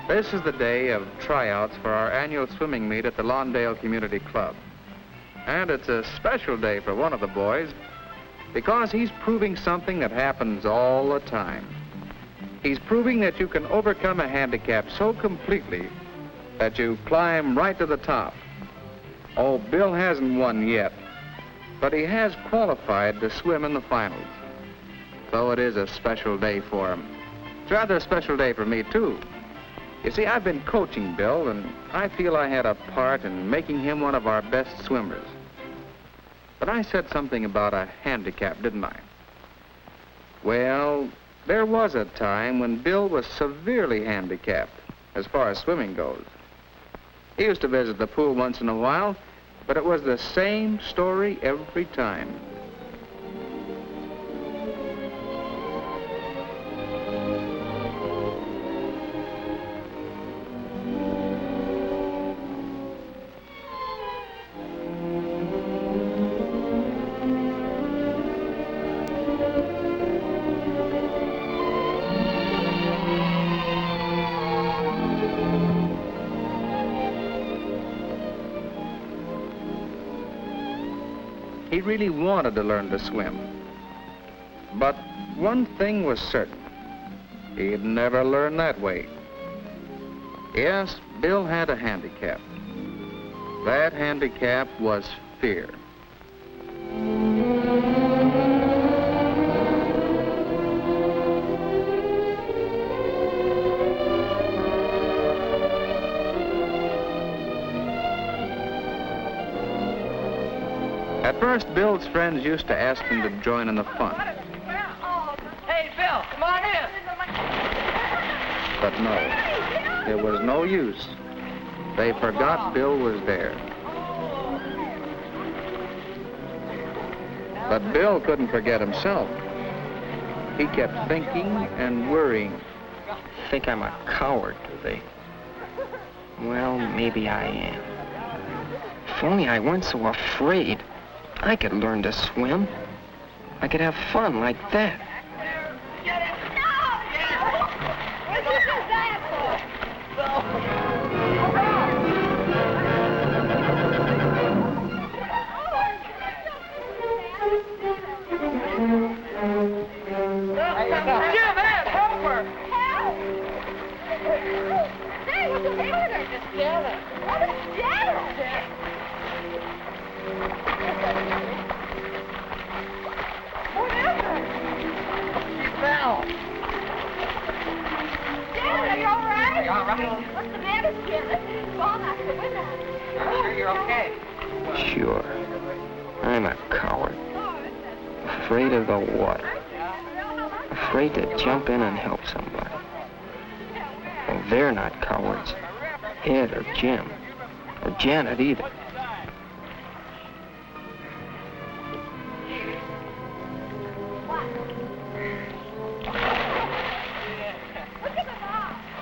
This is the day of tryouts for our annual swimming meet at the Lawndale Community Club. And it's a special day for one of the boys because he's proving something that happens all the time. He's proving that you can overcome a handicap so completely that you climb right to the top. Oh, Bill hasn't won yet, but he has qualified to swim in the finals. So it is a special day for him. It's rather a special day for me, too. You see, I've been coaching Bill, and I feel I had a part in making him one of our best swimmers. But I said something about a handicap, didn't I? Well, there was a time when Bill was severely handicapped as far as swimming goes. He used to visit the pool once in a while, but it was the same story every time. He really wanted to learn to swim. But one thing was certain. He'd never learn that way. Yes, Bill had a handicap. That handicap was fear. At first, Bill's friends used to ask him to join in the fun. Hey, Bill, come on in. But no, it was no use. They forgot Bill was there. But Bill couldn't forget himself. He kept thinking and worrying. Think I'm a coward, do they? Well, maybe I am. If only I weren't so afraid. I could learn to swim. I could have fun like that. Get it! No! What did you do that for? Jim, Ed, help her! Help? Hey, what's the matter? Just Janet. What is Janet? What is it? She fell. Janet, are you all right? Are you all right? What's the matter, Janet? She's fallen out the window. I'm sure you're okay. Sure. I'm a coward. Afraid of the water. Afraid to jump in and help somebody. Well, they're not cowards. Ed or Jim. Or Janet either.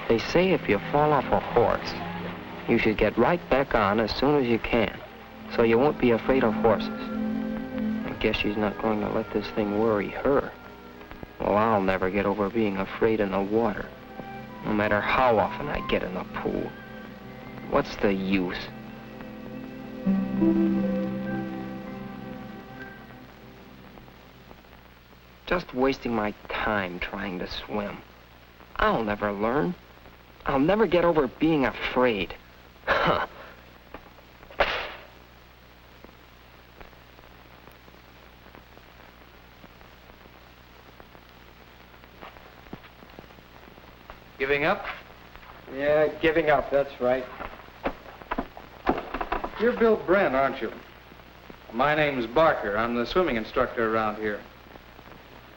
They say if you fall off a horse, you should get right back on as soon as you can, so you won't be afraid of horses. I guess she's not going to let this thing worry her. Well, I'll never get over being afraid in the water, no matter how often I get in the pool. What's the use? Just wasting my time trying to swim. I'll never learn. I'll never get over being afraid. Huh. Giving up? Yeah, giving up, that's right. You're Bill Brent, aren't you? My name's Barker. I'm the swimming instructor around here.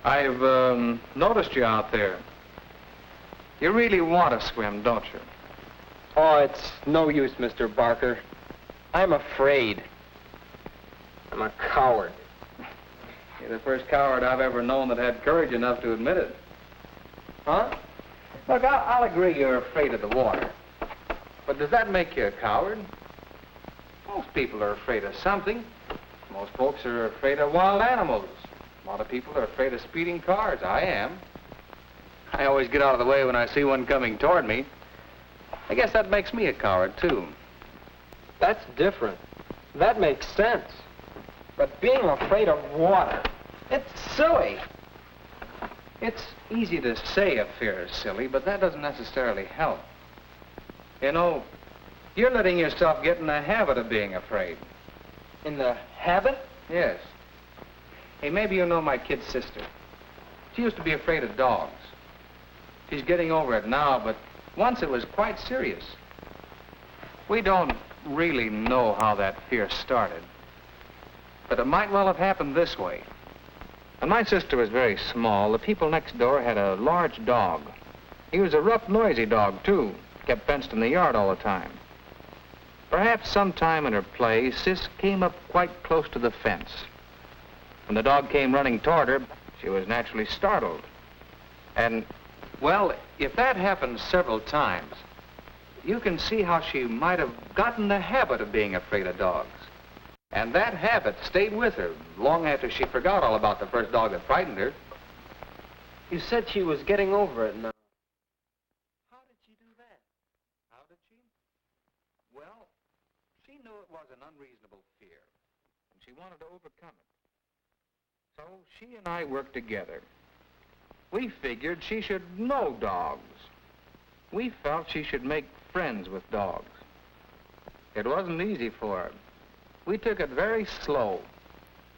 I've noticed you out there. You really want to swim, don't you? Oh, it's no use, Mr. Barker. I'm afraid. I'm a coward. You're the first coward I've ever known that had courage enough to admit it. Huh? Look, I'll agree you're afraid of the water. But does that make you a coward? Most people are afraid of something. Most folks are afraid of wild animals. A lot of people are afraid of speeding cars. I am. I always get out of the way when I see one coming toward me. I guess that makes me a coward, too. That's different. That makes sense. But being afraid of water, it's silly. It's easy to say a fear is silly, but that doesn't necessarily help. You know, you're letting yourself get in the habit of being afraid. In the habit? Yes. Hey, maybe you know my kid sister. She used to be afraid of dogs. She's getting over it now, but once it was quite serious. We don't really know how that fear started, but it might well have happened this way. When my sister was very small, the people next door had a large dog. He was a rough, noisy dog, too. Kept fenced in the yard all the time. Perhaps sometime in her play, Sis came up quite close to the fence. When the dog came running toward her, she was naturally startled. And, well, if that happened several times, you can see how she might have gotten the habit of being afraid of dogs. And that habit stayed with her long after she forgot all about the first dog that frightened her. You said she was getting over it now. How did she do that? How did she? Well, she knew it was an unreasonable fear, and she wanted to overcome it. So she and I worked together. We figured she should know dogs. We felt she should make friends with dogs. It wasn't easy for her. We took it very slow.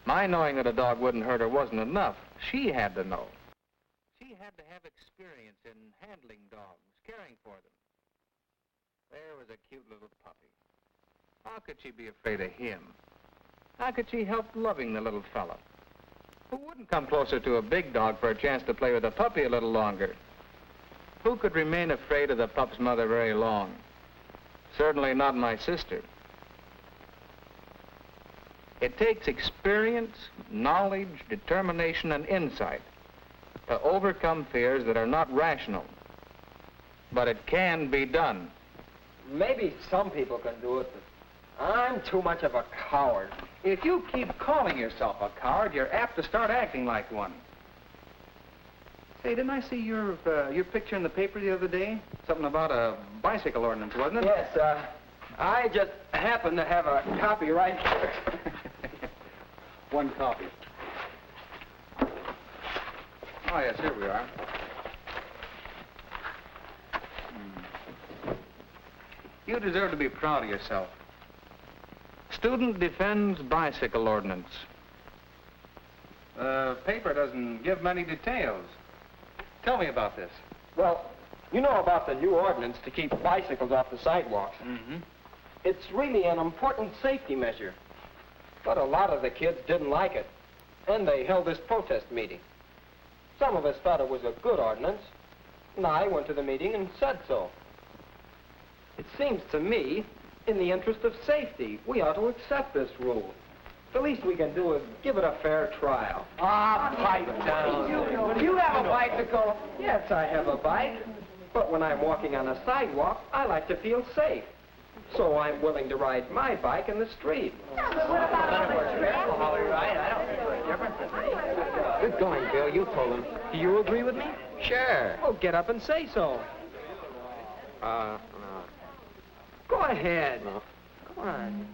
My knowing that a dog wouldn't hurt her wasn't enough. She had to know. She had to have experience in handling dogs, caring for them. There was a cute little puppy. How could she be afraid of him? How could she help loving the little fella? Who wouldn't come closer to a big dog for a chance to play with a puppy a little longer? Who could remain afraid of the pup's mother very long? Certainly not my sister. It takes experience, knowledge, determination, and insight to overcome fears that are not rational. But it can be done. Maybe some people can do it, but I'm too much of a coward. If you keep calling yourself a coward, you're apt to start acting like one. Say, didn't I see your picture in the paper the other day? Something about a bicycle ordinance, wasn't it? Yes, I just happen to have a copy right here. One copy. Oh, yes, here we are. You deserve to be proud of yourself. Student defends bicycle ordinance. The paper doesn't give many details. Tell me about this. Well, you know about the new ordinance to keep bicycles off the sidewalks. Mm-hmm. It's really an important safety measure. But a lot of the kids didn't like it, and they held this protest meeting. Some of us thought it was a good ordinance, and I went to the meeting and said so. It seems to me, in the interest of safety, we ought to accept this rule. The least we can do is give it a fair trial. Ah, pipe down. Do you have a bicycle? Yes, I have a bike, but when I'm walking on a sidewalk, I like to feel safe. So I'm willing to ride my bike in the street. Good going, Bill. You told him. Do you agree with me? Sure. Well, get up and say so. No. Go ahead. No. Come on.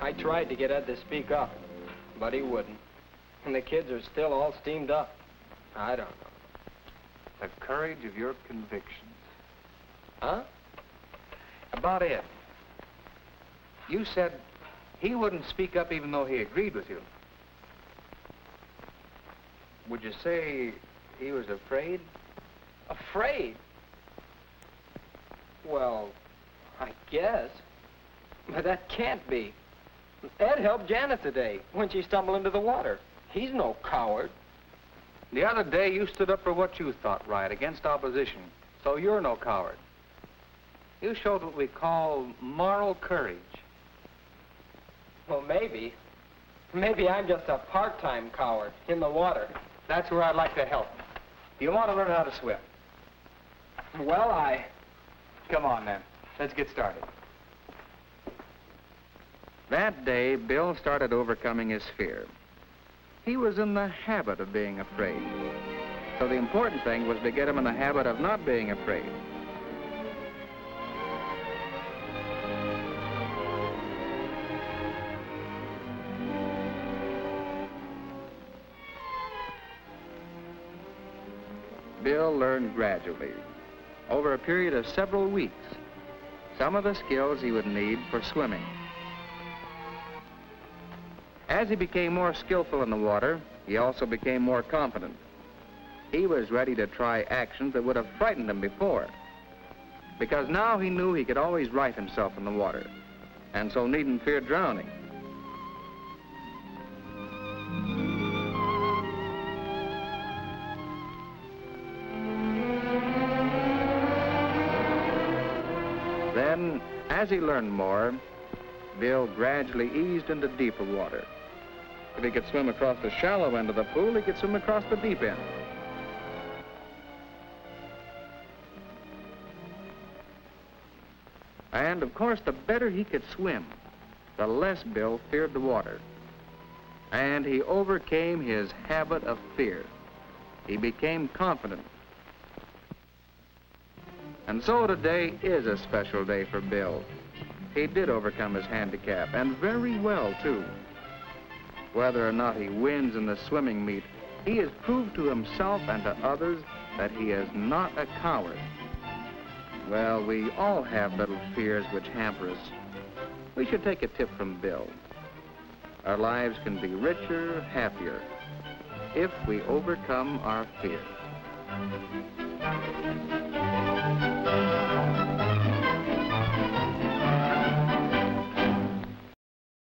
I tried to get Ed to speak up, but he wouldn't. And the kids are still all steamed up. I don't know. The courage of your convictions. Huh? About Ed. You said he wouldn't speak up even though he agreed with you. Would you say he was afraid? Afraid? Well, I guess. But that can't be. Ed helped Janet today when she stumbled into the water. He's no coward. The other day you stood up for what you thought right against opposition, so you're no coward. You showed what we call moral courage. Well, maybe. Maybe I'm just a part-time coward in the water. That's where I'd like to help. You want to learn how to swim. Well, Come on, then. Let's get started. That day, Bill started overcoming his fear. He was in the habit of being afraid. So the important thing was to get him in the habit of not being afraid. Bill learned gradually, over a period of several weeks, some of the skills he would need for swimming. As he became more skillful in the water, he also became more confident. He was ready to try actions that would have frightened him before, because now he knew he could always right himself in the water, and so needn't fear drowning. Then, as he learned more, Bill gradually eased into deeper water. If he could swim across the shallow end of the pool, he could swim across the deep end. And, of course, the better he could swim, the less Bill feared the water. And he overcame his habit of fear. He became confident. And so today is a special day for Bill. He did overcome his handicap, and very well, too. Whether or not he wins in the swimming meet, he has proved to himself and to others that he is not a coward. Well, we all have little fears which hamper us. We should take a tip from Bill. Our lives can be richer, happier, if we overcome our fears.